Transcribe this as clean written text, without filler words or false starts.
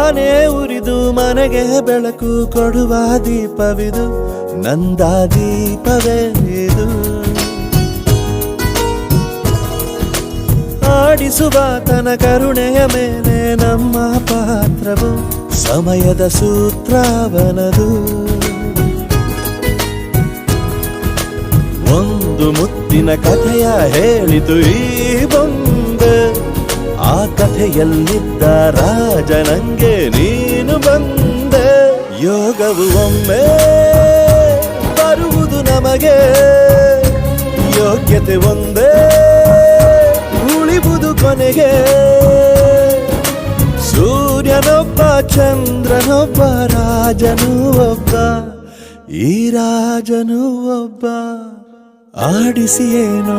ಮನೆ ಉರಿದು ಮನೆಗೆ ಬೆಳಕು ಕೊಡುವ ದೀಪವಿದು, ನಂದ ದೀಪವೇ ಇದು. ಆಡಿಸುವ ತನ ಕರುಣೆಯ ಮೇಲೆ ನಮ್ಮ ಪಾತ್ರವು, ಸಮಯದ ಸೂತ್ರವನದು. ಒಂದು ಮುತ್ತಿನ ಕಥೆಯ ಹೇಳಿತು ಈ ಬೊಂಬೆ, ಆ ಕಥೆಯಲ್ಲಿದ್ದ ರಾಜ ನಂಗೆ ನೀನು ಬಂದೆ. ಯೋಗವು ಒಮ್ಮೆ ಬರುವುದು ನಮಗೆ, ಯೋಗ್ಯತೆ ಒಂದೇ ಉಳಿವುದು ಕೊನೆಗೆ. ಸೂರ್ಯನೊಬ್ಬ ಚಂದ್ರನೊಬ್ಬ ರಾಜನು ಒಬ್ಬ, ಈ ರಾಜನು ಒಬ್ಬ. ಆಡಿಸಿಯೇನೋ